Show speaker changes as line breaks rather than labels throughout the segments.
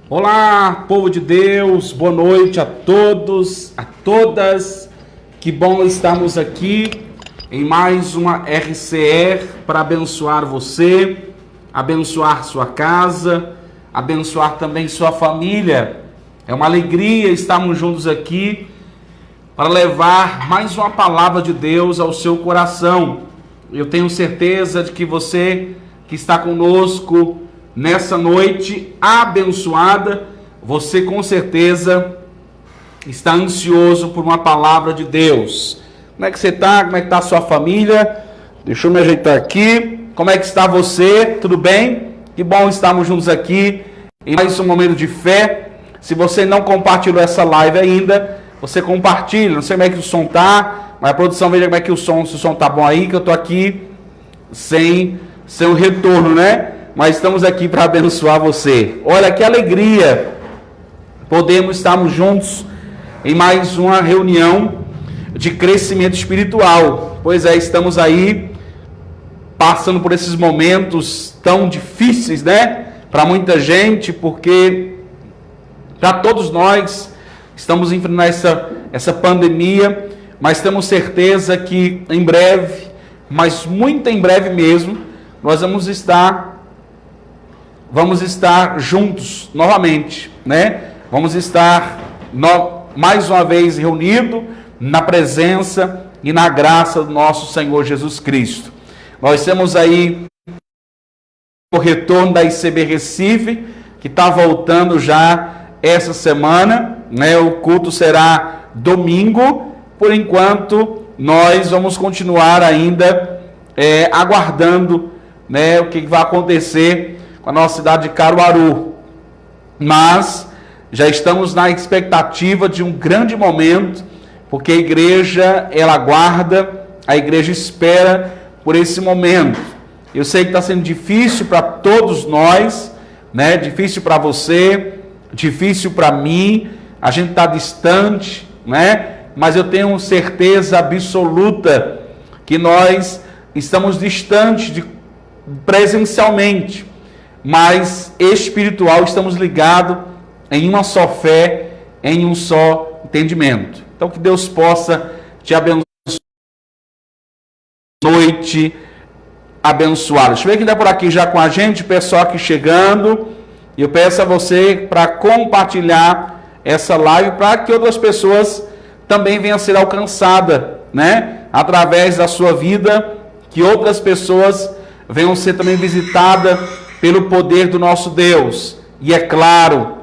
Olá, povo de Deus, boa noite a todos, a todas. Que bom estarmos aqui em mais uma RCR para abençoar você, abençoar sua casa, abençoar também sua família. É uma alegria estarmos juntos aqui para levar mais uma palavra de Deus ao seu coração. Eu tenho certeza de que você que está conosco nessa noite abençoada, você com certeza está ansioso por uma palavra de Deus. Como é que você está? Como é que está a sua família? Deixa eu me ajeitar aqui. Como é que está você? Tudo bem? Que bom estarmos juntos aqui em mais um momento de fé. Se você não compartilhou essa live ainda, você compartilha. Não sei como é que o som está, mas a produção veja como é que se o som está bom aí, que eu estou aqui sem um retorno, né? Mas estamos aqui para abençoar você. Olha que alegria podemos estarmos juntos em mais uma reunião de crescimento espiritual. Pois é, estamos aí passando por esses momentos tão difíceis, né? Para muita gente, porque para todos nós estamos enfrentando essa pandemia, mas temos certeza que em breve, mas muito em breve mesmo, nós vamos estar juntos novamente, né? Vamos estar mais uma vez reunidos na presença e na graça do nosso Senhor Jesus Cristo. Nós temos aí o retorno da ICB Recife, que está voltando já essa semana, né? O culto será domingo. Por enquanto, nós vamos continuar ainda aguardando, né, o que vai acontecer com a nossa cidade de Caruaru, mas já estamos na expectativa de um grande momento, porque a igreja, ela aguarda, a igreja espera por esse momento. Eu sei que está sendo difícil para todos nós, né? Difícil para você, difícil para mim, a gente está distante, né? Mas eu tenho certeza absoluta que nós estamos distantes presencialmente, mas espiritual estamos ligados em uma só fé, em um só entendimento. Então que Deus possa te abençoar noite abençoada. Deixa eu ver quem está por aqui já com a gente, o pessoal aqui chegando. E eu peço a você para compartilhar essa live para que outras pessoas também venham a ser alcançadas, né? Através da sua vida, que outras pessoas venham ser também visitadas pelo poder do nosso Deus. E é claro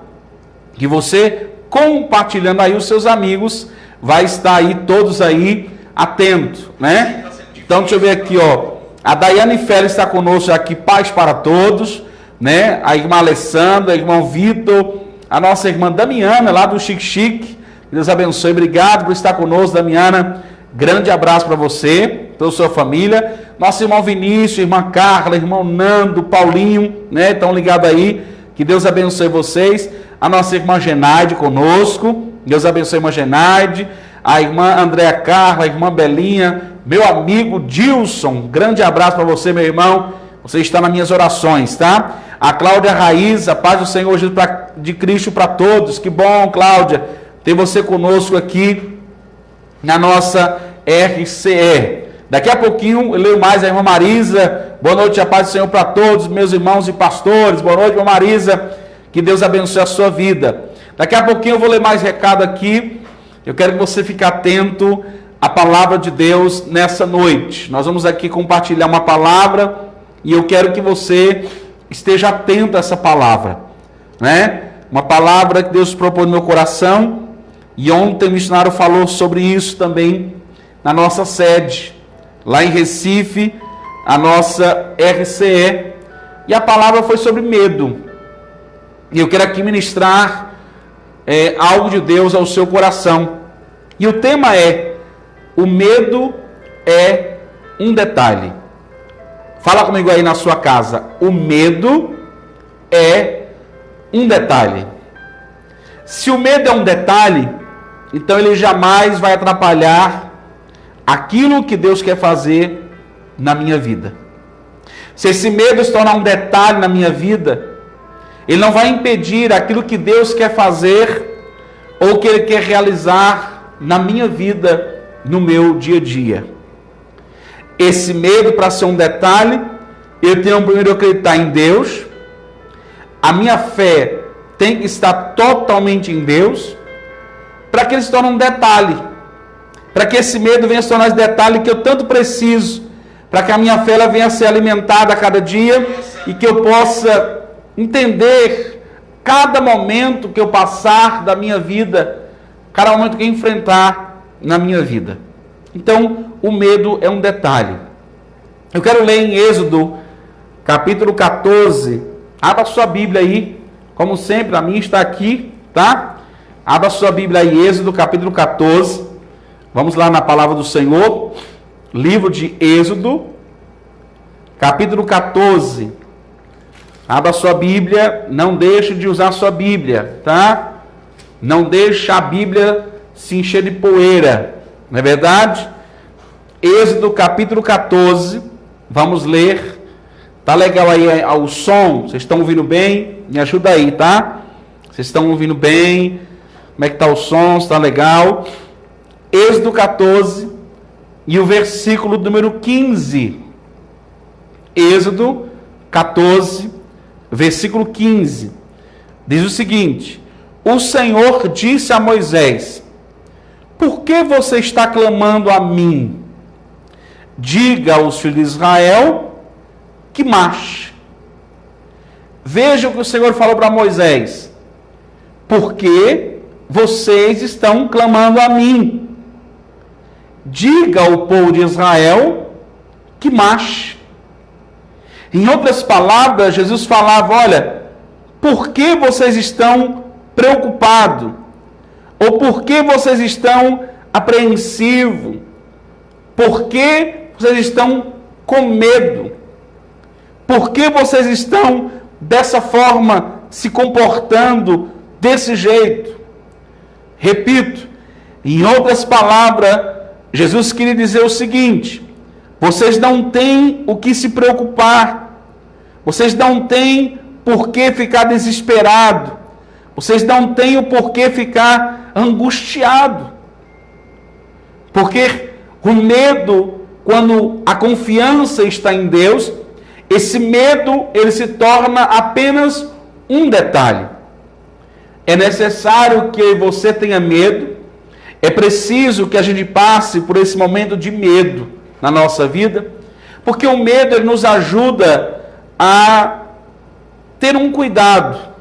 que você compartilhando aí, os seus amigos vai estar aí todos aí atentos, né? Então deixa eu ver aqui, ó. A Daiane Félix está conosco aqui, paz para todos, né? A irmã Alessandra, o irmão Vitor, a nossa irmã Damiana lá do Chique Chique. Deus abençoe, obrigado por estar conosco, Damiana. Grande abraço para você, toda a sua família. Nosso irmão Vinícius, irmã Carla, irmão Nando, Paulinho, né? Estão ligados aí. Que Deus abençoe vocês. A nossa irmã Genaide conosco. Deus abençoe a irmã Genaide. A irmã Andréa Carla, a irmã Belinha. Meu amigo Dilson. Grande abraço para você, meu irmão. Você está nas minhas orações, tá? A Cláudia Raiz, a paz do Senhor Jesus de Cristo para todos. Que bom, Cláudia, ter você conosco aqui na nossa RCE. Daqui a pouquinho eu leio mais a irmã Marisa. Boa noite, a paz do Senhor para todos, meus irmãos e pastores. Boa noite, irmã Marisa. Que Deus abençoe a sua vida. Daqui a pouquinho eu vou ler mais recado aqui. Eu quero que você fique atento à palavra de Deus nessa noite. Nós vamos aqui compartilhar uma palavra e eu quero que você esteja atento a essa palavra, né? Uma palavra que Deus propôs no meu coração. E ontem o missionário falou sobre isso também na nossa sede, lá em Recife, a nossa RCE. E a palavra foi sobre medo. E eu quero aqui ministrar algo de Deus ao seu coração. E o tema é: o medo é um detalhe. Fala comigo aí na sua casa. O medo é um detalhe. Se o medo é um detalhe, então ele jamais vai atrapalhar aquilo que Deus quer fazer na minha vida. Se esse medo se tornar um detalhe na minha vida, Ele não vai impedir aquilo que Deus quer fazer ou que Ele quer realizar na minha vida, no meu dia a dia. Esse medo, para ser um detalhe, eu tenho primeiro que acreditar em Deus. A minha fé tem que estar totalmente em Deus, para que ele se torne um detalhe, para que esse medo venha se tornar esse detalhe que eu tanto preciso, para que a minha fé ela venha a ser alimentada a cada dia e que eu possa entender cada momento que eu passar da minha vida, cada momento que eu enfrentar na minha vida. Então, o medo é um detalhe. Eu quero ler em Êxodo, capítulo 14. Abra sua Bíblia aí, como sempre, a minha está aqui, tá? Abra sua Bíblia aí, Êxodo, capítulo 14. Vamos lá na palavra do Senhor. Livro de Êxodo, capítulo 14. Abra sua Bíblia, não deixe de usar sua Bíblia, tá? Não deixe a Bíblia se encher de poeira, não é verdade? Êxodo capítulo 14, vamos ler. Tá legal aí o som? Vocês estão ouvindo bem? Me ajuda aí, tá? Vocês estão ouvindo bem? Como é que tá o som? Está legal? Êxodo 14 e o versículo número 15. Êxodo 14, versículo 15. Diz o seguinte: o Senhor disse a Moisés: por que você está clamando a mim? Diga aos filhos de Israel que marche. Veja o que o Senhor falou para Moisés: porque vocês estão clamando a mim. Diga ao povo de Israel que marche. Em outras palavras, Jesus falava: olha, por que vocês estão preocupados? Ou por que vocês estão apreensivos? Por que vocês estão com medo? Por que vocês estão dessa forma, se comportando desse jeito? Repito, em outras palavras, Jesus queria dizer o seguinte: vocês não têm o que se preocupar, vocês não têm por que ficar desesperado, vocês não têm o porquê ficar angustiado, porque o medo, quando a confiança está em Deus, esse medo ele se torna apenas um detalhe. É necessário que você tenha medo, é preciso que a gente passe por esse momento de medo na nossa vida, porque o medo ele nos ajuda a ter um cuidado.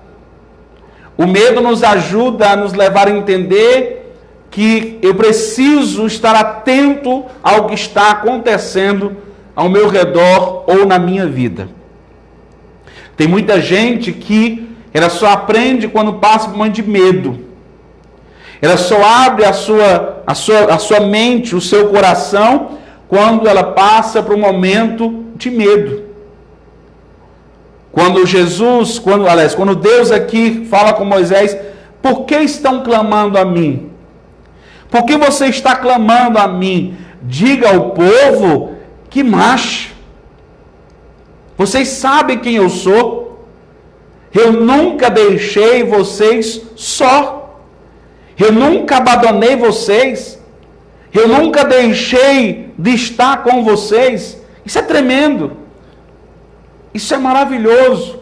O medo nos ajuda a nos levar a entender que eu preciso estar atento ao que está acontecendo ao meu redor ou na minha vida. Tem muita gente que ela só aprende quando passa por um momento de medo. Ela só abre a sua mente, o seu coração, quando ela passa por um momento de medo. Quando Deus aqui fala com Moisés: por que estão clamando a mim? Por que você está clamando a mim? Diga ao povo que marche. Vocês sabem quem eu sou. Eu nunca deixei vocês só. Eu nunca abandonei vocês. Eu nunca deixei de estar com vocês. Isso é tremendo. Isso é maravilhoso.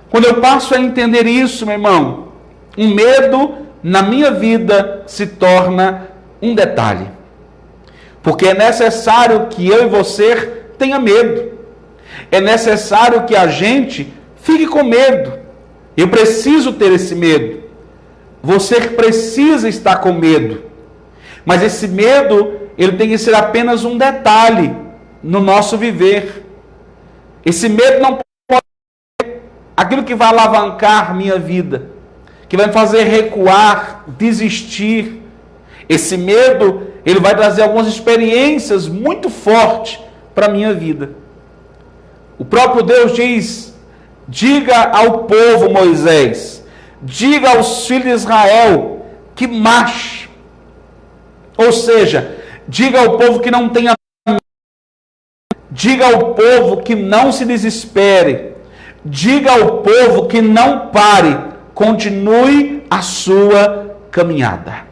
Quando eu passo a entender isso, meu irmão, um medo na minha vida se torna um detalhe. Porque é necessário que eu e você tenha medo. É necessário que a gente fique com medo. Eu preciso ter esse medo. Você precisa estar com medo. Mas esse medo, ele tem que ser apenas um detalhe no nosso viver. Esse medo não pode ser aquilo que vai alavancar minha vida, que vai me fazer recuar, desistir. Esse medo, ele vai trazer algumas experiências muito fortes para a minha vida. O próprio Deus diz: diga ao povo, Moisés, diga aos filhos de Israel que marche. Ou seja, diga ao povo que não tenha medo, diga ao povo que não se desespere, Diga ao povo que não pare, continue a sua caminhada.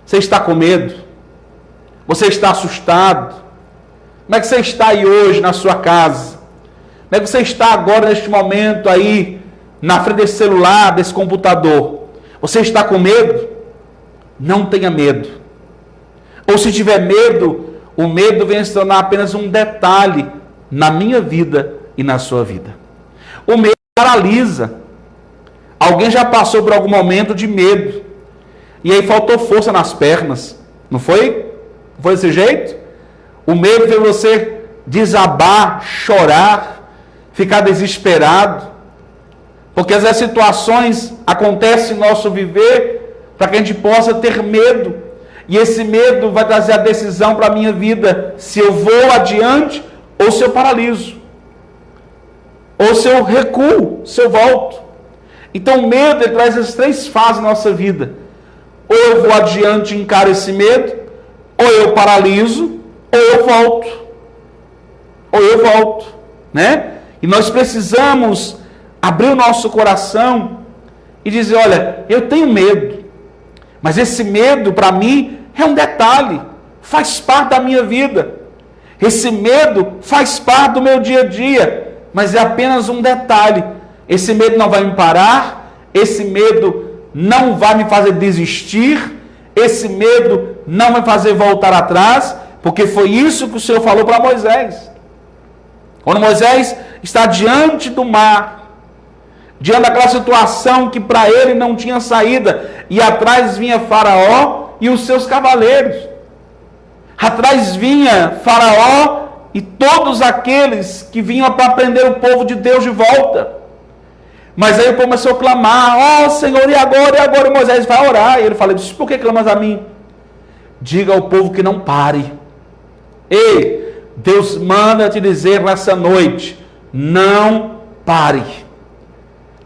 Você está com medo? Você está assustado? Como é que você está aí hoje na sua casa? Como é que você está agora neste momento aí, na frente desse celular, desse computador? Você está com medo? Não tenha medo. Ou se tiver medo, o medo vem se tornar apenas um detalhe na minha vida e na sua vida. O medo paralisa. Alguém já passou por algum momento de medo. E aí faltou força nas pernas. Não foi? Não foi desse jeito? O medo fez você desabar, chorar, ficar desesperado. Porque as situações acontecem no nosso viver para que a gente possa ter medo. E esse medo vai trazer a decisão para a minha vida. Se eu vou adiante ou se eu paraliso. Ou se eu recuo, se eu volto. Então o medo ele traz as três fases na nossa vida. Ou eu vou adiante e encaro esse medo, ou eu paraliso, ou eu volto. Ou eu volto, né? E nós precisamos abrir o nosso coração e dizer, olha, eu tenho medo, mas esse medo para mim é um detalhe, faz parte da minha vida. Esse medo faz parte do meu dia a dia, mas é apenas um detalhe. Esse medo não vai me parar, esse medo não vai me fazer desistir, esse medo não vai fazer voltar atrás, porque foi isso que o Senhor falou para Moisés. Quando Moisés está diante do mar, diante daquela situação que para ele não tinha saída, e atrás vinha Faraó e os seus cavaleiros. Atrás vinha Faraó e todos aqueles que vinham para prender o povo de Deus de volta. Mas aí o povo começou a clamar, Senhor, e agora? E agora? E Moisés vai orar. E ele fala, por que clamas a mim? Diga ao povo que não pare. Ei, Deus manda te dizer nessa noite, não pare.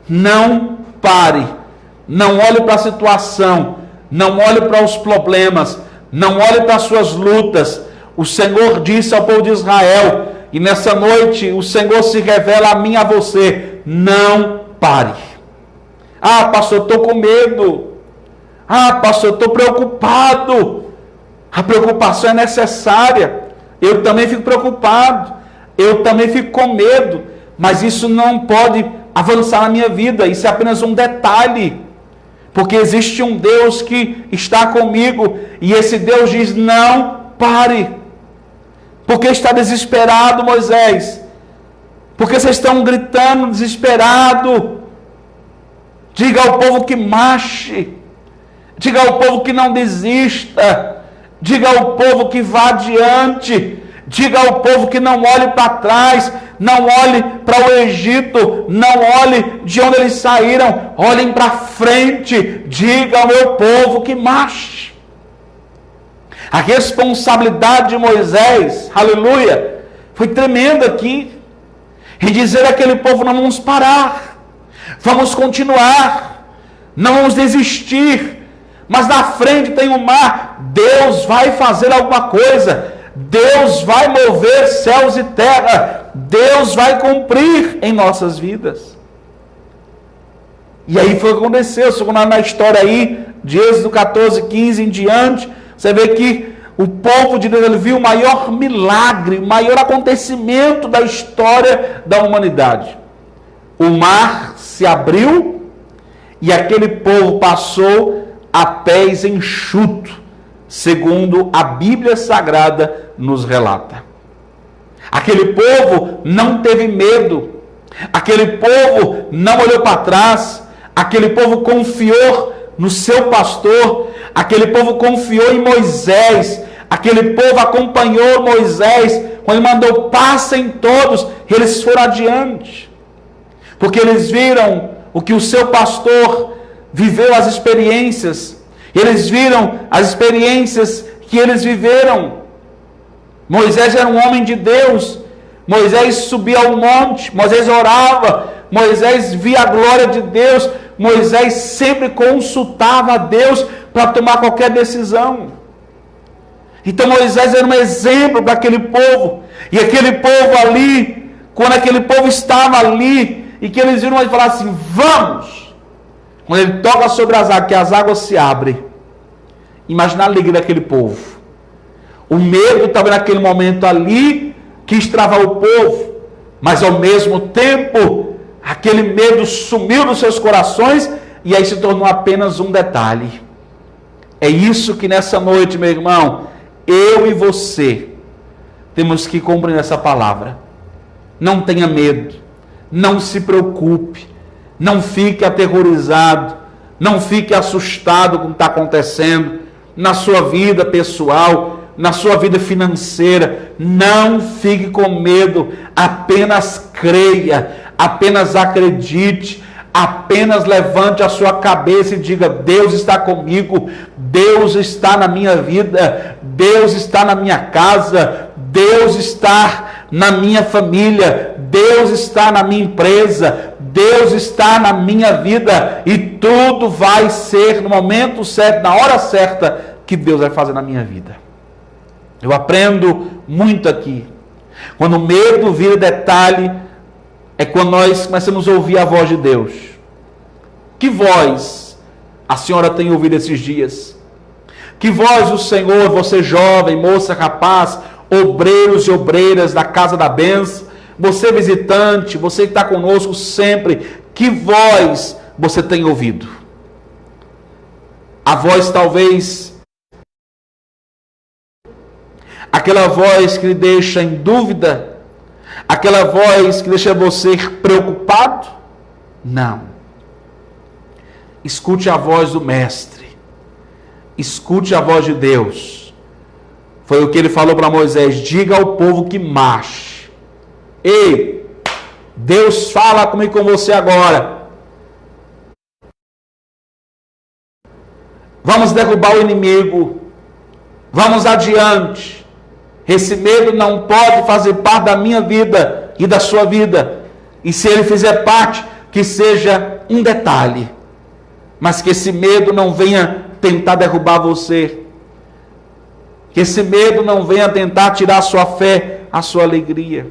Não pare. Não olhe para a situação. Não olhe para os problemas. Não olhe para as suas lutas. O Senhor disse ao povo de Israel, e nessa noite o Senhor se revela a mim e a você, não pare. Pastor, estou com medo. Pastor, estou preocupado. A preocupação é necessária. Eu também fico preocupado. Eu também fico com medo. Mas isso não pode avançar na minha vida. Isso é apenas um detalhe. Porque existe um Deus que está comigo. E esse Deus diz, não pare. Porque está desesperado, Moisés? Porque vocês estão gritando desesperado? Diga ao povo que marche. Diga ao povo que não desista. Diga ao povo que vá adiante. Diga ao povo que não olhe para trás. Não olhe para o Egito. Não olhe de onde eles saíram. Olhem para frente. Diga ao meu povo que marche. A responsabilidade de Moisés, aleluia, foi tremenda aqui. Em dizer àquele povo, não vamos parar, vamos continuar, não vamos desistir, mas na frente tem o mar, Deus vai fazer alguma coisa, Deus vai mover céus e terra, Deus vai cumprir em nossas vidas. E aí foi o que aconteceu, segundo na história aí, de Êxodo 14, 15 em diante, você vê que o povo de Deus ele viu o maior milagre, o maior acontecimento da história da humanidade. O mar se abriu e aquele povo passou a pés enxuto, segundo a Bíblia Sagrada nos relata. Aquele povo não teve medo, aquele povo não olhou para trás, aquele povo confiou no seu pastor, aquele povo confiou em Moisés, aquele povo acompanhou Moisés, quando ele mandou, passem todos, eles foram adiante, porque eles viram o que o seu pastor viveu, as experiências, eles viram as experiências que eles viveram. Moisés era um homem de Deus, Moisés subia ao monte, Moisés orava, Moisés via a glória de Deus, Moisés sempre consultava a Deus para tomar qualquer decisão. Então Moisés era um exemplo para aquele povo. E aquele povo ali, quando aquele povo estava ali, e que eles viram e falaram assim: vamos! Quando ele toca sobre as águas, que as águas se abrem. Imagina a alegria daquele povo. O medo estava naquele momento ali, quis travar o povo, mas ao mesmo tempo, aquele medo sumiu dos seus corações e aí se tornou apenas um detalhe. É isso que nessa noite, meu irmão, eu e você temos que compreender essa palavra. Não tenha medo, não se preocupe, não fique aterrorizado, não fique assustado com o que está acontecendo na sua vida pessoal, na sua vida financeira. Não fique com medo, apenas creia, apenas acredite, apenas levante a sua cabeça e diga: Deus está comigo, Deus está na minha vida, Deus está na minha casa, Deus está na minha família, Deus está na minha empresa, Deus está na minha vida, e tudo vai ser no momento certo, na hora certa, que Deus vai fazer na minha vida. Eu aprendo muito aqui. Quando o medo vira detalhe, é quando nós começamos a ouvir a voz de Deus. Que voz a senhora tem ouvido esses dias? Que voz o Senhor, você jovem, moça, rapaz, obreiros e obreiras da Casa da Bênção, você visitante, você que está conosco sempre, que voz você tem ouvido? A voz talvez, aquela voz que lhe deixa em dúvida, aquela voz que deixa você preocupado? Não. Escute a voz do Mestre, escute a voz de Deus. Foi o que ele falou para Moisés: diga ao povo que marche. Ei, Deus fala comigo, com você agora. Vamos derrubar o inimigo, vamos adiante. Esse medo não pode fazer parte da minha vida e da sua vida. E se ele fizer parte, que seja um detalhe, mas que esse medo não venha tentar derrubar você. Que esse medo não venha tentar tirar a sua fé, a sua alegria.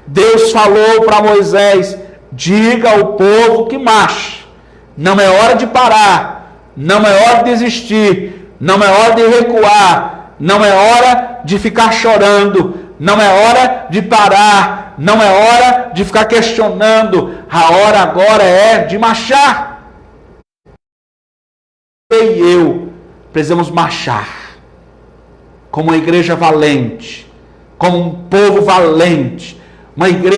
Deus falou para Moisés: diga ao povo que marche. Não é hora de parar, não é hora de desistir, não é hora de recuar, não é hora de ficar chorando, não é hora de parar, não é hora de ficar questionando. A hora agora é de marchar. E eu precisamos marchar como uma igreja valente, como um povo valente, uma igreja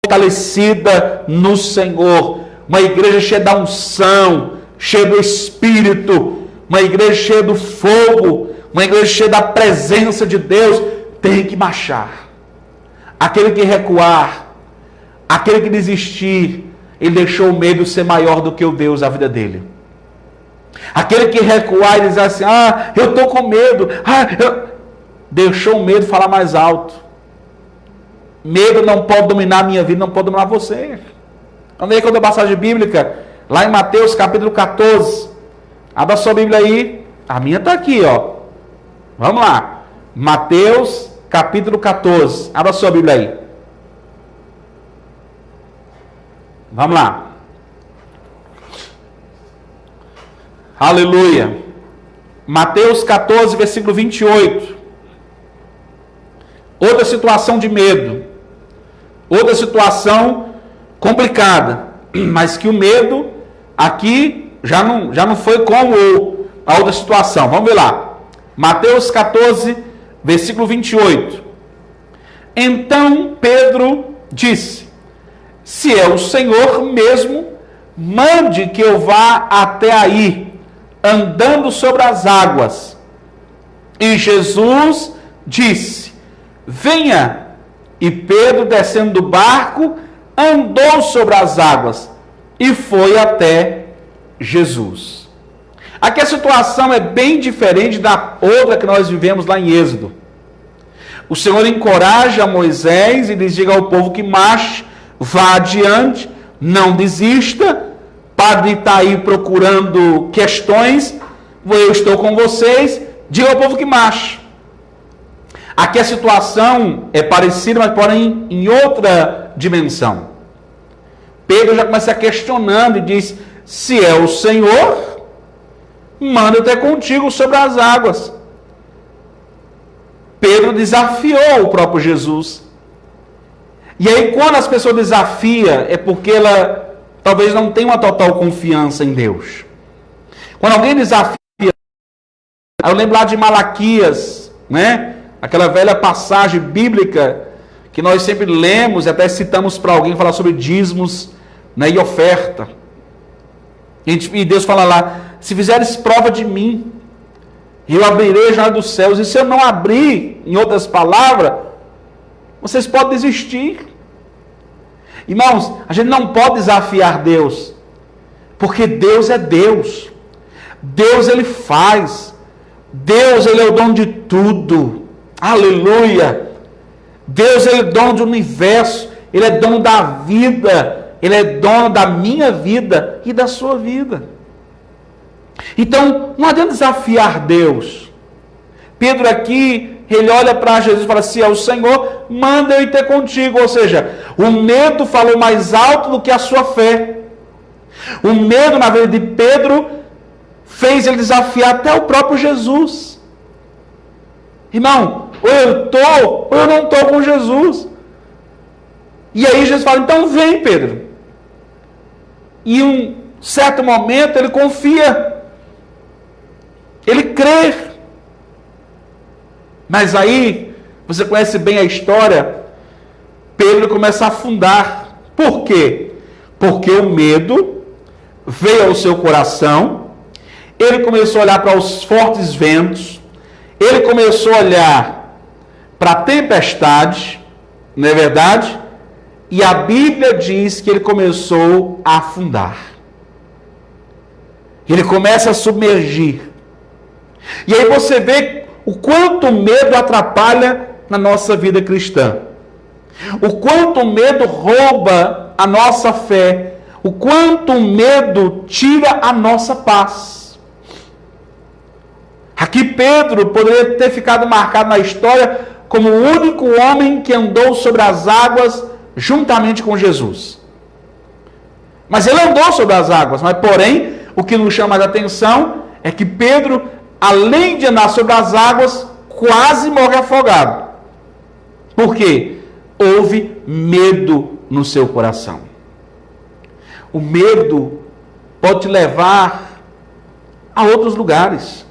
fortalecida no Senhor, uma igreja cheia da unção, cheia do Espírito, uma igreja cheia do fogo, uma igreja cheia da presença de Deus. Tem que marchar. Aquele que recuar, aquele que desistir, ele deixou o medo ser maior do que o Deus da vida dele. Aquele que recuar e dizer assim: eu estou com medo, deixou o medo falar mais alto. Medo não pode dominar a minha vida, não pode dominar você. Vamos ver quando a passagem bíblica, lá em Mateus capítulo 14. Abra sua Bíblia aí. A minha está aqui, ó. Vamos lá. Mateus capítulo 14. Abra sua Bíblia aí. Vamos lá. Aleluia. Mateus 14, versículo 28. Outra situação de medo. Outra situação complicada. Mas que o medo aqui já não foi como a outra situação. Vamos ver lá. Mateus 14, versículo 28. Então Pedro disse: se é o Senhor mesmo, mande que eu vá até aí, andando sobre as águas. E Jesus disse: venha. E Pedro, descendo do barco, andou sobre as águas e foi até Jesus. Aqui a situação é bem diferente da outra que nós vivemos lá em Êxodo. O Senhor encoraja Moisés e diz: diga ao povo que marche, vá adiante, não desista. Padre está aí procurando questões, eu estou com vocês, diga ao povo que marche. Aqui a situação é parecida, mas porém em outra dimensão. Pedro já começa questionando e diz: se é o Senhor, manda eu ter contigo sobre as águas. Pedro desafiou o próprio Jesus. E aí, quando as pessoas desafiam, é porque ela talvez não tenha uma total confiança em Deus. Quando alguém desafia, eu lembro lá de Malaquias, né? Aquela velha passagem bíblica que nós sempre lemos e até citamos para alguém falar sobre dízimos, né, e oferta. E Deus fala lá: se fizeres prova de mim, eu abrirei a janela dos céus. E se eu não abrir, em outras palavras, vocês podem desistir. Irmãos, a gente não pode desafiar Deus, porque Deus é Deus. Deus, Ele faz. Deus, Ele é o dono de tudo. Aleluia. Deus, Ele é dono do universo. Ele é dono da vida. Ele é dono da minha vida e da sua vida. Então, não adianta desafiar Deus. Pedro aqui, ele olha para Jesus e fala: se é o Senhor, manda eu ir ter contigo. Ou seja, o medo falou mais alto do que a sua fé. O medo na vida de Pedro fez ele desafiar até o próprio Jesus. Irmão, ou eu estou, ou eu não estou com Jesus. E aí Jesus fala: então vem, Pedro. E em um certo momento ele confia. Ele crê. Mas aí, você conhece bem a história, Pedro começa a afundar. Por quê? Porque o medo veio ao seu coração, ele começou a olhar para os fortes ventos, ele começou a olhar para a tempestade, não é verdade? E a Bíblia diz que ele começou a afundar. Ele começa a submergir. E aí você vê o quanto o medo atrapalha na nossa vida cristã. O quanto o medo rouba a nossa fé. O quanto o medo tira a nossa paz. Aqui Pedro poderia ter ficado marcado na história como o único homem que andou sobre as águas juntamente com Jesus. Mas ele andou sobre as águas. Mas porém, o que nos chama a atenção é que Pedro, além de andar sobre as águas, quase morre afogado. Por quê? Houve medo no seu coração. O medo pode te levar a outros lugares.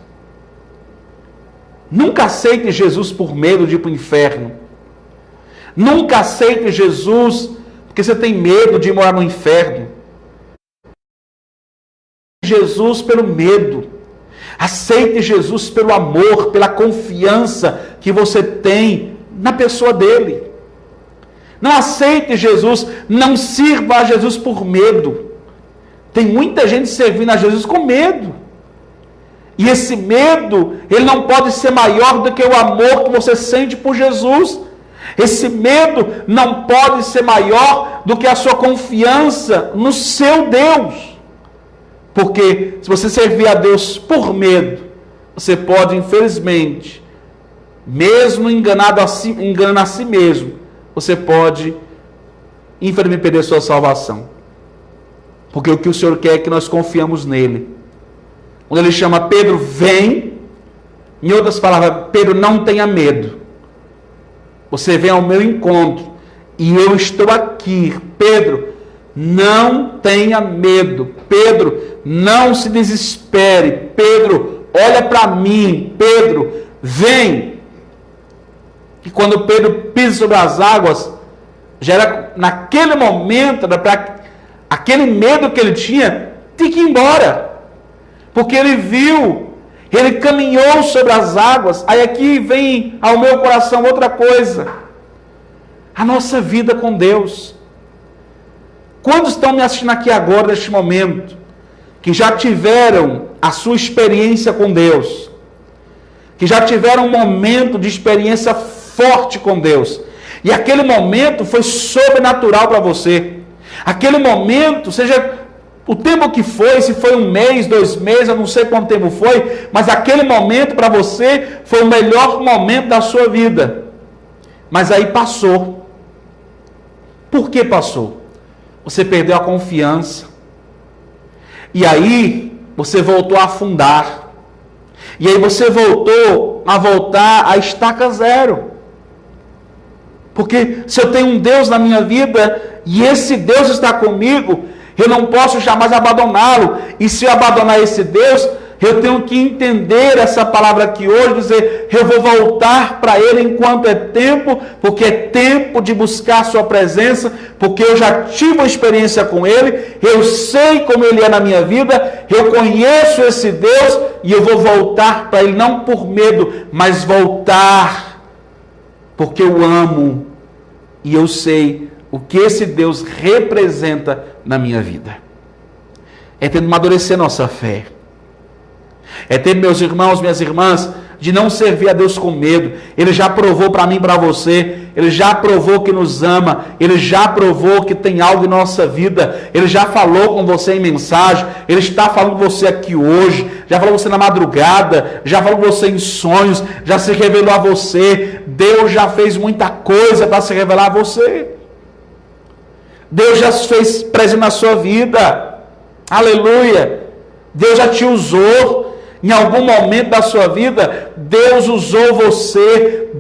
Nunca aceite Jesus por medo de ir para o inferno. Nunca aceite Jesus porque você tem medo de morar no inferno. Jesus pelo medo. Aceite Jesus pelo amor, pela confiança que você tem na pessoa dele. Não aceite Jesus, não sirva a Jesus por medo. Tem muita gente servindo a Jesus com medo. E esse medo, ele não pode ser maior do que o amor que você sente por Jesus. Esse medo não pode ser maior do que a sua confiança no seu Deus. Porque se você servir a Deus por medo, você pode, infelizmente, mesmo enganando a si mesmo, você pode, infelizmente, perder sua salvação. Porque o que o Senhor quer é que nós confiamos nele. Quando ele chama Pedro, vem. Em outras palavras, Pedro, não tenha medo. Você vem ao meu encontro e eu estou aqui. Pedro, não tenha medo. Pedro, não se desespere. Pedro, olha para mim. Pedro, vem. E quando Pedro pisa sobre as águas, já era naquele momento, aquele medo que ele tinha que ir embora. Porque ele viu, ele caminhou sobre as águas. Aí aqui vem ao meu coração outra coisa. A nossa vida com Deus. Quantos estão me assistindo aqui agora, neste momento, que já tiveram a sua experiência com Deus? Que já tiveram um momento de experiência forte com Deus. E aquele momento foi sobrenatural para você. Aquele momento, seja o tempo que foi, se foi 1 mês, 2 meses, eu não sei quanto tempo foi, mas aquele momento para você foi o melhor momento da sua vida. Mas aí passou. Por que passou? você perdeu a confiança. E aí você voltou a afundar. E aí você voltou a estaca zero. Porque se eu tenho um Deus na minha vida e esse Deus está comigo, eu não posso jamais abandoná-lo. E se eu abandonar esse Deus, eu tenho que entender essa palavra aqui hoje, dizer, eu vou voltar para Ele enquanto é tempo, porque é tempo de buscar a sua presença, porque eu já tive uma experiência com Ele, eu sei como Ele é na minha vida, eu conheço esse Deus, e eu vou voltar para Ele, não por medo, mas voltar, porque eu amo, e eu sei o que esse Deus representa na minha vida. É ter de amadurecer nossa fé. É ter, meus irmãos, minhas irmãs, de não servir a Deus com medo. Ele já provou para mim e para você. Ele já provou que nos ama. Ele já provou que tem algo em nossa vida. Ele já falou com você em mensagem. Ele está falando com você aqui hoje. Já falou com você na madrugada. Já falou com você em sonhos. Já se revelou a você. Deus já fez muita coisa para se revelar a você. Deus já fez presente na sua vida. Aleluia. Deus já te usou. Em algum momento da sua vida, Deus usou você,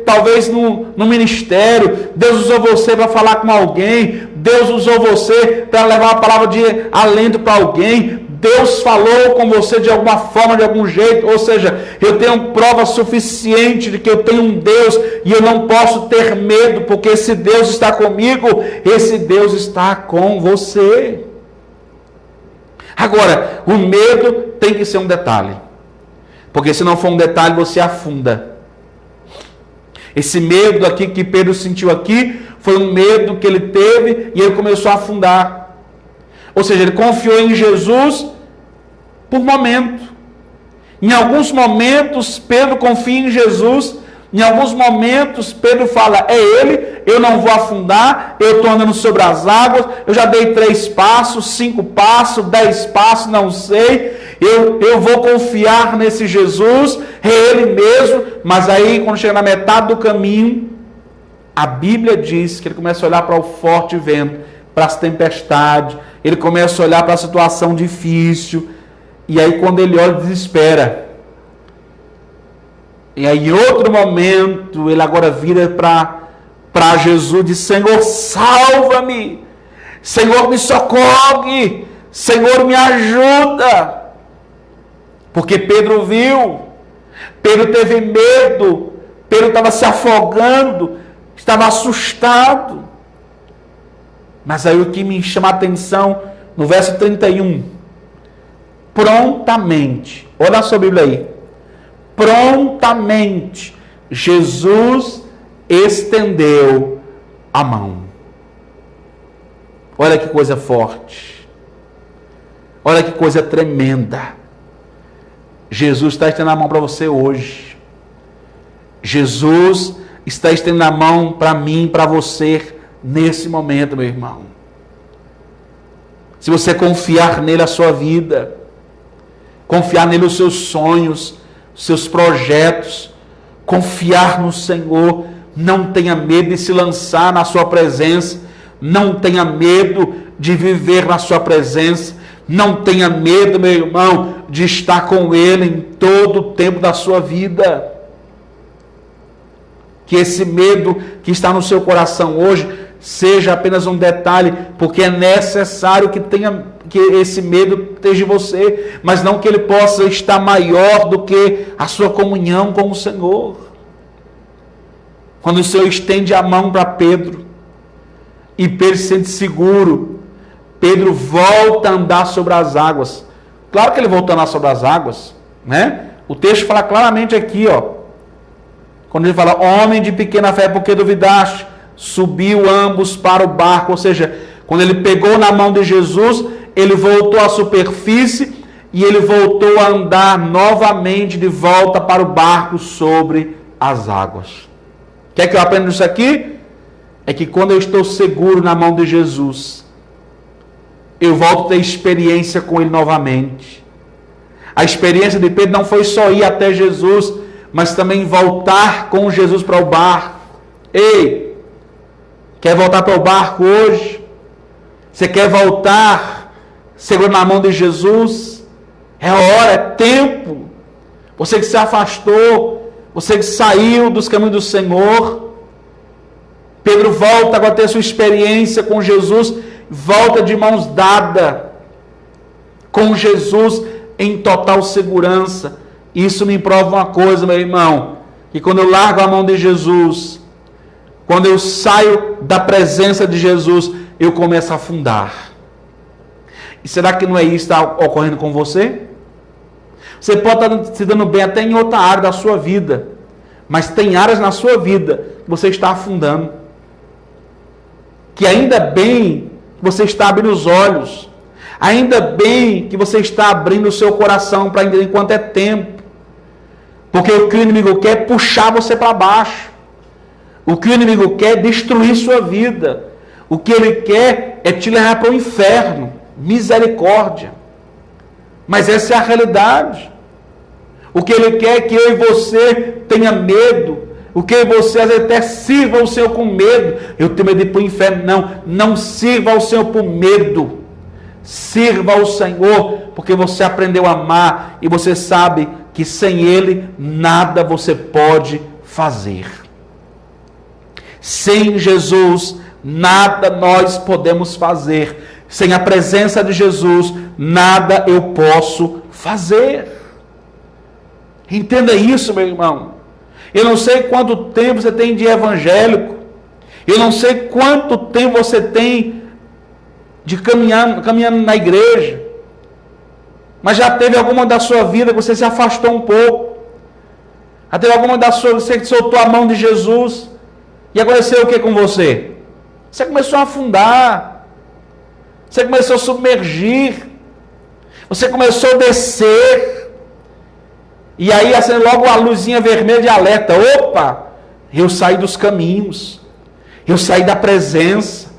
talvez no ministério, Deus usou você para falar com alguém, Deus usou você para levar uma palavra de alento para alguém, Deus falou com você de alguma forma, de algum jeito, ou seja, eu tenho prova suficiente de que eu tenho um Deus e eu não posso ter medo, porque esse Deus está comigo, esse Deus está com você. Agora, o medo tem que ser um detalhe. Porque se não for um detalhe, você afunda. Esse medo aqui que Pedro sentiu aqui, foi um medo que ele teve e ele começou a afundar. Ou seja, ele confiou em Jesus por momento. Em alguns momentos, Pedro confia em Jesus. Em alguns momentos, Pedro fala, é Ele, eu não vou afundar, eu estou andando sobre as águas, eu já dei 3 passos, 5 passos, 10 passos, não sei, eu vou confiar nesse Jesus, é Ele mesmo, mas aí, quando chega na metade do caminho, a Bíblia diz que ele começa a olhar para o forte vento, para as tempestades, ele começa a olhar para a situação difícil, e aí quando ele olha, desespera. E aí, em outro momento, ele agora vira para Jesus e diz, Senhor, salva-me, Senhor, me socorre, Senhor, me ajuda. Porque Pedro viu, Pedro teve medo, Pedro estava se afogando, estava assustado. Mas aí o que me chama a atenção, no verso 31, prontamente, olha na sua Bíblia aí, prontamente, Jesus estendeu a mão. Olha que coisa forte. Olha que coisa tremenda. Jesus está estendendo a mão para você hoje. Jesus está estendendo a mão para mim, para você, nesse momento, meu irmão. Se você confiar nele a sua vida, confiar nele os seus sonhos, seus projetos, confiar no Senhor, não tenha medo de se lançar na sua presença, não tenha medo de viver na sua presença, não tenha medo, meu irmão, de estar com Ele em todo o tempo da sua vida. Que esse medo que está no seu coração hoje seja apenas um detalhe, porque é necessário que esse medo esteja em você, mas não que ele possa estar maior do que a sua comunhão com o Senhor. Quando o Senhor estende a mão para Pedro, e Pedro se sente seguro, Pedro volta a andar sobre as águas. Claro que ele voltou a andar sobre as águas, né? O texto fala claramente aqui, quando ele fala, homem de pequena fé, por que duvidaste? Subiu ambos para o barco, ou seja, quando ele pegou na mão de Jesus, ele voltou à superfície e ele voltou a andar novamente de volta para o barco sobre as águas. Quer que eu aprenda isso aqui? É que quando eu estou seguro na mão de Jesus, eu volto a ter experiência com Ele novamente. A experiência de Pedro não foi só ir até Jesus, mas também voltar com Jesus para o barco. Ei, quer voltar para o barco hoje? Você quer voltar segurando na mão de Jesus? É hora, é tempo. Você que se afastou, você que saiu dos caminhos do Senhor. Pedro volta agora a ter sua experiência com Jesus, volta de mãos dadas com Jesus em total segurança. Isso me prova uma coisa, meu irmão, que quando eu largo a mão de Jesus, quando eu saio da presença de Jesus, eu começo a afundar. E será que não é isso que está ocorrendo com você? Você pode estar se dando bem até em outra área da sua vida, mas tem áreas na sua vida que você está afundando. Que ainda bem que você está abrindo os olhos, ainda bem que você está abrindo o seu coração para entender quanto é tempo. Porque o que o inimigo quer é puxar você para baixo. O que o inimigo quer é destruir sua vida. O que ele quer é te levar para o inferno. Misericórdia. Mas essa é a realidade. O que ele quer é que eu e você tenha medo. O que você às vezes até sirva ao Senhor com medo. Eu tenho medo de ir para o inferno. Não, não sirva ao Senhor por medo. Sirva ao Senhor, porque você aprendeu a amar e você sabe que sem Ele nada você pode fazer. Sem Jesus, nada nós podemos fazer. Sem a presença de Jesus, nada eu posso fazer. Entenda isso, meu irmão. Eu não sei quanto tempo você tem de evangélico. Eu não sei quanto tempo você tem de caminhando na igreja. Mas já teve alguma da sua vida que você se afastou um pouco. Já teve alguma da sua, você soltou a mão de Jesus. E aconteceu o que com você? Você começou a afundar. Você começou a submergir. Você começou a descer. E aí acende logo a luzinha vermelha de alerta. Opa! Eu saí dos caminhos. Eu saí da presença.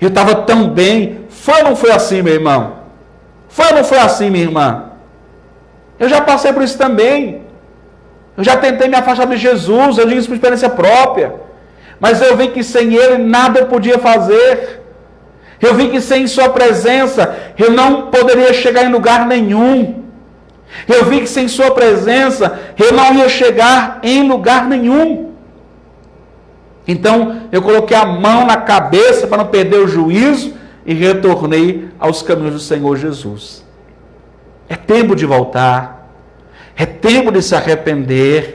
Eu estava tão bem. Foi ou não foi assim, meu irmão? Foi ou não foi assim, minha irmã? Eu já passei por isso também. Eu já tentei me afastar de Jesus. Eu digo isso por experiência própria. Mas eu vi que sem Ele nada eu podia fazer. Eu vi que sem Sua presença eu não poderia chegar em lugar nenhum. Eu vi que sem Sua presença eu não ia chegar em lugar nenhum. Então eu coloquei a mão na cabeça para não perder o juízo e retornei aos caminhos do Senhor Jesus. É tempo de voltar. É tempo de se arrepender.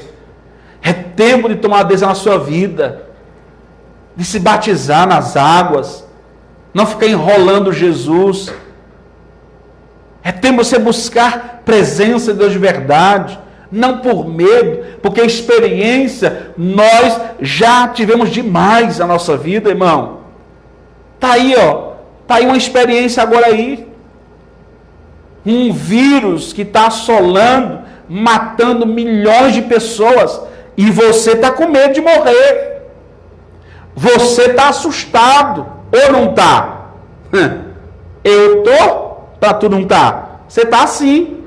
É tempo de tomar uma decisão na sua vida. De se batizar nas águas. Não ficar enrolando Jesus. É tempo de você buscar presença de Deus de verdade. Não por medo, porque a experiência nós já tivemos demais na nossa vida, irmão. Está aí, ó. Está aí uma experiência agora aí. Um vírus que está assolando, matando milhões de pessoas. E você está com medo de morrer. Você está assustado. Ou não está? Eu estou, para tu não estar. Você está assim.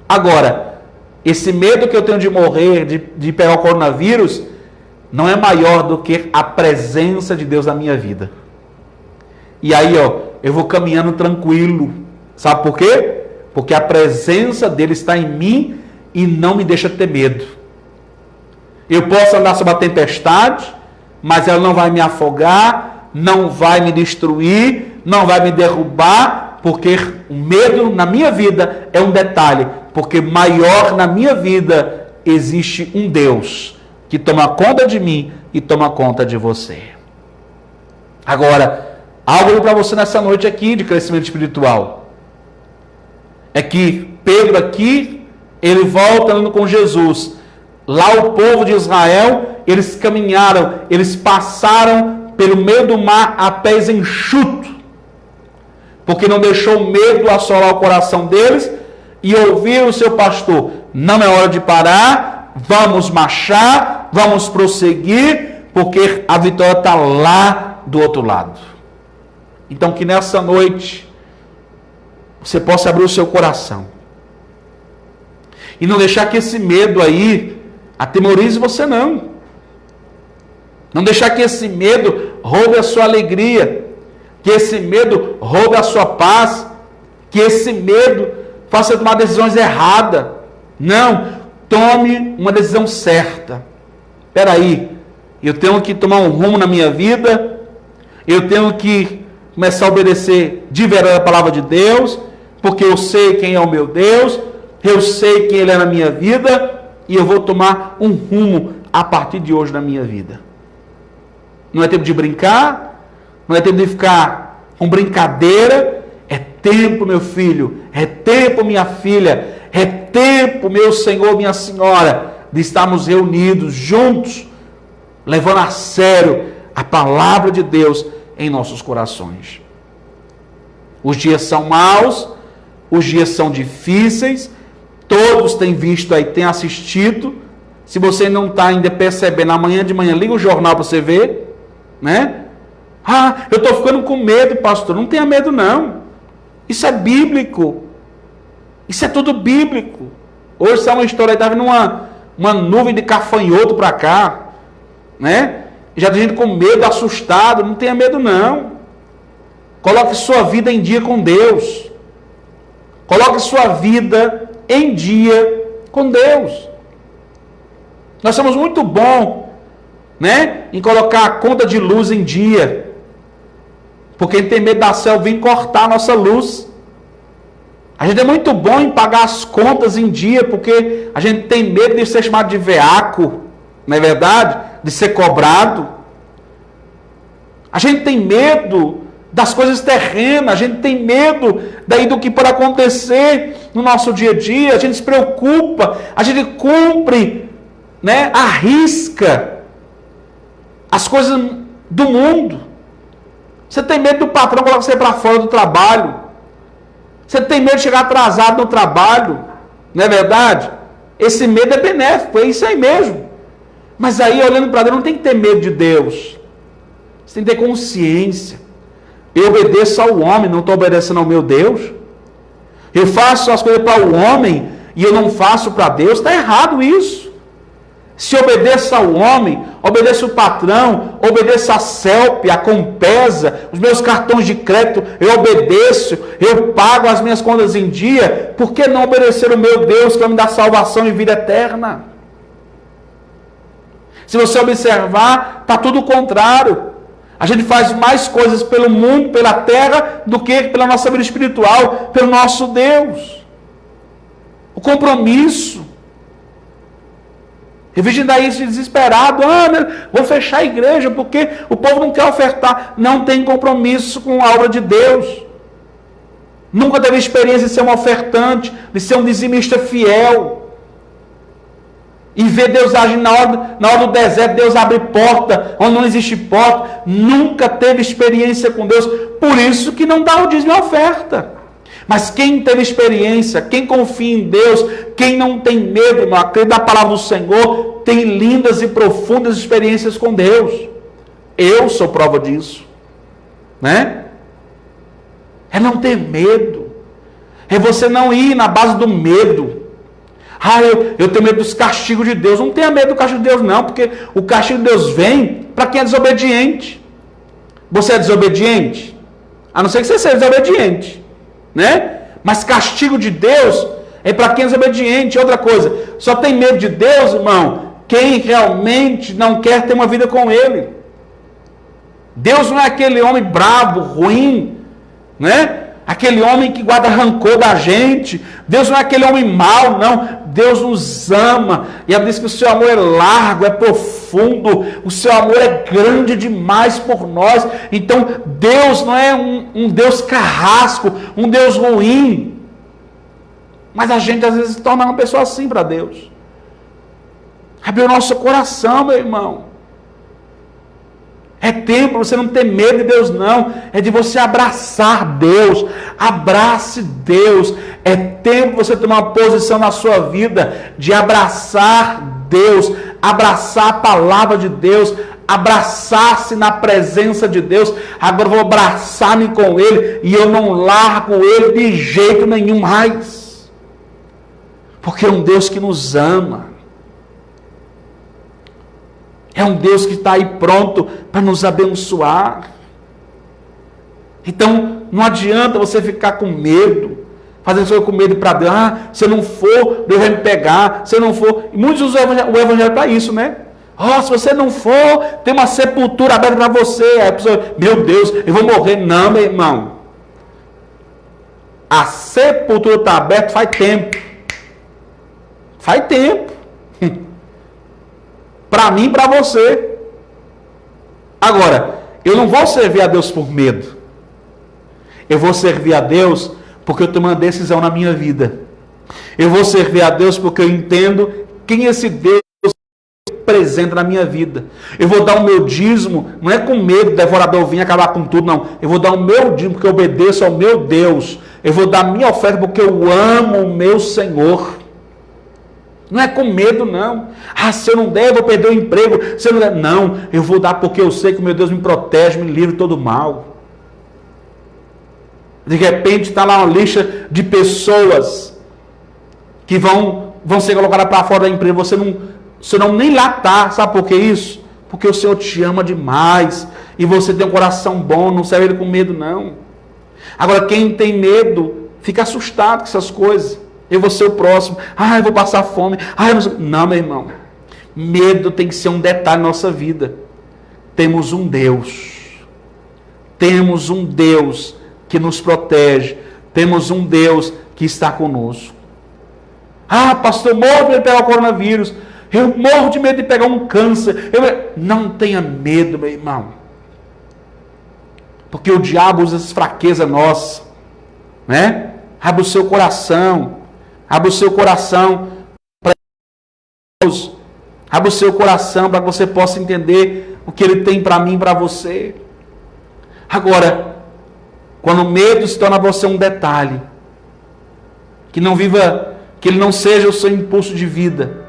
Agora, esse medo que eu tenho de morrer, de pegar o coronavírus, não é maior do que a presença de Deus na minha vida. E aí, ó, eu vou caminhando tranquilo. Sabe por quê? Porque a presença dele está em mim e não me deixa ter medo. Eu posso andar sob a tempestade, mas ela não vai me afogar, não vai me destruir, não vai me derrubar, porque o medo na minha vida é um detalhe. Porque maior na minha vida existe um Deus que toma conta de mim e toma conta de você. Agora, algo para você nessa noite aqui de crescimento espiritual. É que Pedro aqui, ele volta andando com Jesus. Lá o povo de Israel, eles caminharam, eles passaram pelo meio do mar a pés enxutos. Porque não deixou medo assolar o coração deles e ouviram o seu pastor. Não é hora de parar, vamos marchar, vamos prosseguir, porque a vitória está lá do outro lado. Então que nessa noite você possa abrir o seu coração e não deixar que esse medo aí atemorize você não deixar que esse medo roube a sua alegria, que esse medo roube a sua paz, que esse medo faça tomar decisões erradas. Não, tome uma decisão certa. Espera aí, eu tenho que tomar um rumo na minha vida, eu tenho que começar a obedecer de verdade a palavra de Deus, porque eu sei quem é o meu Deus, eu sei quem Ele é na minha vida, e eu vou tomar um rumo a partir de hoje na minha vida. Não é tempo de brincar, não é tempo de ficar com brincadeira, é tempo, meu filho, é tempo, minha filha, é tempo, meu Senhor, minha Senhora, de estarmos reunidos juntos, levando a sério a palavra de Deus em nossos corações. Os dias são maus, os dias são difíceis, todos têm visto aí, têm assistido. Se você não está ainda percebendo, amanhã de manhã liga o jornal para você ver, né? Ah, eu estou ficando com medo, pastor. Não tenha medo, não. Isso é bíblico. Isso é tudo bíblico. Hoje saiu uma história, estava vindo uma nuvem de cafanhoto para cá, né? Já tem gente com medo, assustado. Não tenha medo, não. Coloque sua vida em dia com Deus. Coloque sua vida em dia com Deus. Nós somos muito bons, né, em colocar a conta de luz em dia. Porque a gente tem medo da céu vir cortar a nossa luz. A gente é muito bom em pagar as contas em dia, porque a gente tem medo de ser chamado de veaco, não é verdade? De ser cobrado. A gente tem medo das coisas terrenas, a gente tem medo daí do que pode acontecer no nosso dia a dia, a gente se preocupa, a gente cumpre, né, arrisca as coisas do mundo. Você tem medo do patrão colocar você para fora do trabalho. Você tem medo de chegar atrasado no trabalho. Não é verdade? Esse medo é benéfico, é isso aí mesmo. Mas aí, olhando para Deus, não tem que ter medo de Deus. Você tem que ter consciência. Eu obedeço ao homem, não estou obedecendo ao meu Deus. Eu faço as coisas para o homem e eu não faço para Deus. Está errado isso. Se obedeço ao homem, obedeço o patrão, obedeço a CELP, a Compesa, os meus cartões de crédito, eu obedeço, eu pago as minhas contas em dia, por que não obedecer o meu Deus que vai me dar salvação e vida eterna? Se você observar, está tudo o contrário. A gente faz mais coisas pelo mundo, pela terra, do que pela nossa vida espiritual, pelo nosso Deus. O compromisso. Eu vejo ainda isso desesperado, vou fechar a igreja porque o povo não quer ofertar. Não tem compromisso com a obra de Deus. Nunca teve experiência de ser um ofertante, de ser um dizimista fiel. E ver Deus agir na hora do deserto, Deus abre porta, onde não existe porta. Nunca teve experiência com Deus, por isso que não dá o dízimo e a oferta. Mas quem teve experiência, quem confia em Deus, quem não tem medo, irmão, acredita na palavra do Senhor, tem lindas e profundas experiências com Deus. Eu sou prova disso. Né? É não ter medo. É você não ir na base do medo. Eu tenho medo dos castigos de Deus. Não tenha medo do castigo de Deus, não, porque o castigo de Deus vem para quem é desobediente. Você é desobediente? A não ser que você seja desobediente. Né? Mas castigo de Deus é para quem é desobediente. Outra coisa, só tem medo de Deus, irmão, quem realmente não quer ter uma vida com Ele. Deus não é aquele homem bravo, ruim, né? Aquele homem que guarda rancor da gente. Deus não é aquele homem mau, não. Deus nos ama. E a Bíblia diz que o seu amor é largo, é profundo. O seu amor é grande demais por nós. Então, Deus não é um Deus carrasco, um Deus ruim. Mas a gente às vezes se torna uma pessoa assim para Deus. Abre o nosso coração, meu irmão. É tempo para você não ter medo de Deus, não. É de você abraçar Deus. Abrace Deus. É tempo para você tomar uma posição na sua vida de abraçar Deus, abraçar a palavra de Deus, abraçar-se na presença de Deus. Agora eu vou abraçar-me com Ele e eu não largo Ele de jeito nenhum mais. Porque é um Deus que nos ama. É um Deus que está aí pronto para nos abençoar.
Então, não adianta você ficar com medo, fazer isso com medo para Deus. Se eu não for, Deus vai me pegar. Se eu não for... E muitos usam o evangelho para isso, né? Se você não for, tem uma sepultura aberta para você. Aí a pessoa, meu Deus, eu vou morrer. Não, meu irmão. A sepultura está aberta faz tempo. Faz tempo. Para mim e para você. Agora, eu não vou servir a Deus por medo. Eu vou servir a Deus porque eu tomo uma decisão na minha vida. Eu vou servir a Deus porque eu entendo quem esse Deus presente na minha vida. Eu vou dar o meu dízimo, não é com medo do devorador vir acabar com tudo, não. Eu vou dar o meu dízimo porque eu obedeço ao meu Deus. Eu vou dar a minha oferta porque eu amo o meu Senhor. Não é com medo, não. Se eu não der, eu vou perder o emprego. Se eu não der, não. Eu vou dar porque eu sei que o meu Deus me protege, me livra de todo mal. De repente está lá uma lista de pessoas que vão ser colocadas para fora da empresa. Você não nem lá está. Sabe por que isso? Porque o Senhor te ama demais. E você tem um coração bom. Não serve ele com medo, não. Agora, quem tem medo, fica assustado com essas coisas. Eu vou ser o próximo. Eu vou passar fome. Não, meu irmão. Medo tem que ser um detalhe na nossa vida. Temos um Deus. Temos um Deus que nos protege. Temos um Deus que está conosco. Pastor, eu morro de medo de pegar o coronavírus. Eu morro de medo de pegar um câncer. Não tenha medo, meu irmão. Porque o diabo usa essa fraqueza nossa. Né? Abre o seu coração. Abra o seu coração para Deus. Abra o seu coração para que você possa entender o que Ele tem para mim e para você. Agora, quando o medo se torna para você um detalhe, que ele não seja o seu impulso de vida.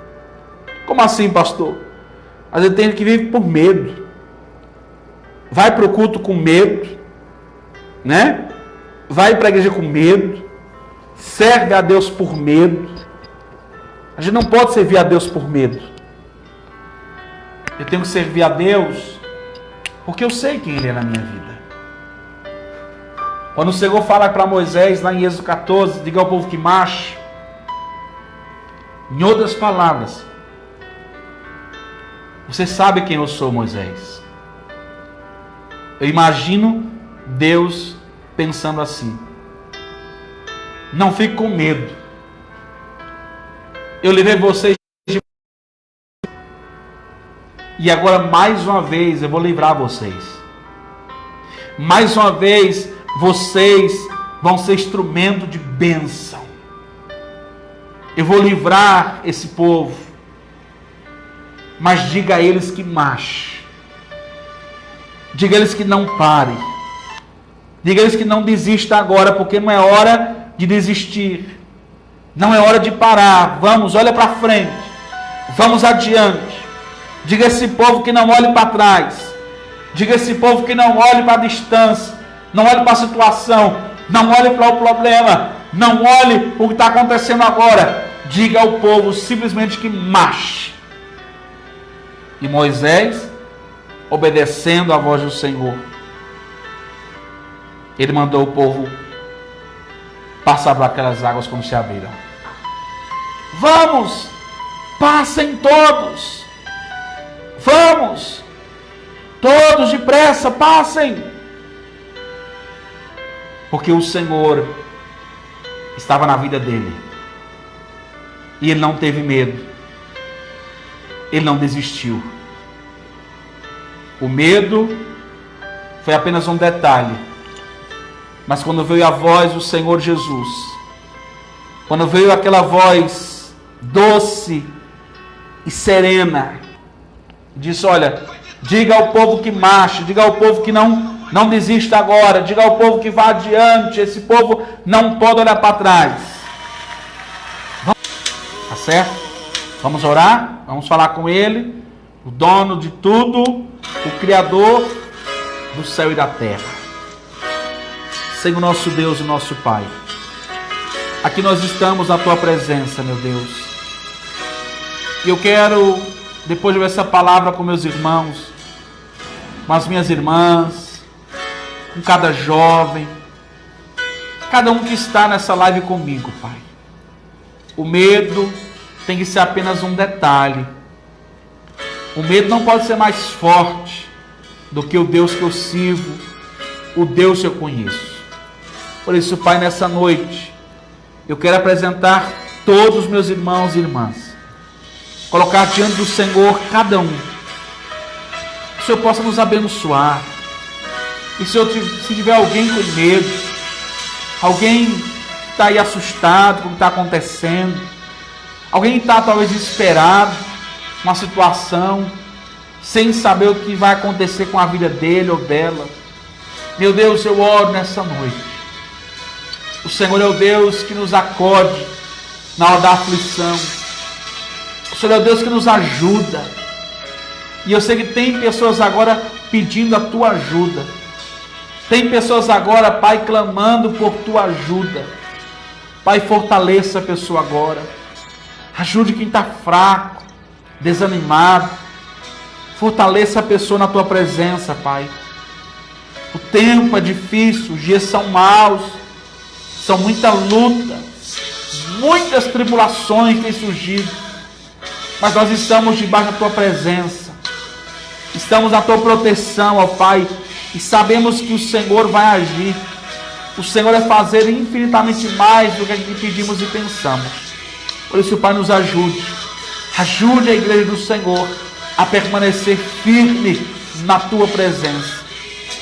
Como assim, pastor? Às vezes tem gente que vive por medo. Vai para o culto com medo, né? Vai para a igreja com medo. Serve a Deus por medo. A gente não pode servir a Deus por medo. Eu tenho que servir a Deus porque eu sei quem Ele é na minha vida. Quando o Senhor fala para Moisés, lá em Êxodo 14, diga ao povo que marche. Em outras palavras, você sabe quem eu sou, Moisés. Eu imagino Deus pensando assim. Não fique com medo. Eu levei vocês e agora mais uma vez eu vou livrar vocês. Mais uma vez vocês vão ser instrumento de bênção. Eu vou livrar esse povo. Mas diga a eles que marche. Diga a eles que não pare. Diga a eles que não desista agora, porque não é hora de desistir. Não é hora de parar. Vamos, olha para frente. Vamos adiante. Diga a esse povo que não olhe para trás. Diga a esse povo que não olhe para a distância. Não olhe para a situação. Não olhe para o problema. Não olhe o que está acontecendo agora. Diga ao povo simplesmente que marche. E Moisés, obedecendo a voz do Senhor, ele mandou o povo passar por aquelas águas quando se abriram. Vamos, passem todos. Vamos, todos depressa, passem. Porque o Senhor estava na vida dele. E ele não teve medo. Ele não desistiu. O medo foi apenas um detalhe. Mas quando veio a voz do Senhor Jesus, quando veio aquela voz doce e serena, disse: olha, diga ao povo que marche, diga ao povo que não desista agora, diga ao povo que vá adiante, esse povo não pode olhar para trás. Tá certo? Vamos orar, vamos falar com Ele, o dono de tudo, o Criador do céu e da terra. Senhor nosso Deus e nosso Pai, aqui nós estamos na Tua presença, meu Deus. E eu quero, depois de ver essa palavra com meus irmãos, com as minhas irmãs, com cada jovem, cada um que está nessa live comigo, Pai. O medo tem que ser apenas um detalhe. O medo não pode ser mais forte do que o Deus que eu sirvo, o Deus que eu conheço. Por isso, Pai, nessa noite, eu quero apresentar todos os meus irmãos e irmãs, colocar diante do Senhor cada um, que o Senhor possa nos abençoar. E se tiver alguém com medo, alguém que está aí assustado com o que está acontecendo, alguém que está talvez desesperado, uma situação, sem saber o que vai acontecer com a vida dele ou dela, meu Deus, eu oro nessa noite. O Senhor é o Deus que nos acode na hora da aflição. O Senhor é o Deus que nos ajuda. E eu sei que tem pessoas agora pedindo a tua ajuda. Tem pessoas agora, Pai, clamando por tua ajuda. Pai, fortaleça a pessoa agora. Ajude quem está fraco, desanimado. Fortaleça a pessoa na tua presença, Pai. O tempo é difícil, os dias são maus, são muita luta, muitas tribulações têm surgido, mas nós estamos debaixo da tua presença, estamos na tua proteção, ó Pai, e sabemos que o Senhor vai agir. O Senhor vai fazer infinitamente mais do que a gente pedimos e pensamos. Por isso, Pai, nos ajude a igreja do Senhor a permanecer firme na tua presença.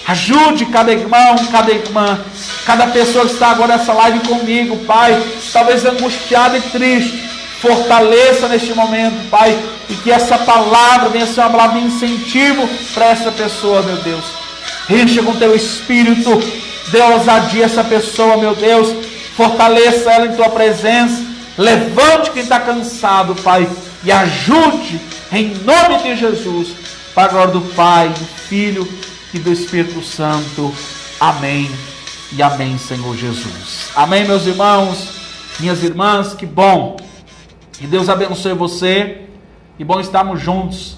Ajude cada irmão, cada irmã, cada pessoa que está agora nessa live comigo, Pai, talvez angustiada e triste. Fortaleça neste momento, Pai, e que essa palavra venha ser uma palavra de incentivo para essa pessoa, meu Deus. Encha com teu Espírito, dê ousadia a essa pessoa, meu Deus. Fortaleça ela em tua presença. Levante quem está cansado, Pai, e ajude em nome de Jesus, para a glória do Pai, do Filho e do Espírito Santo. Amém e amém, Senhor Jesus. Amém, meus irmãos, minhas irmãs, que bom. Que Deus abençoe você. Que bom estarmos juntos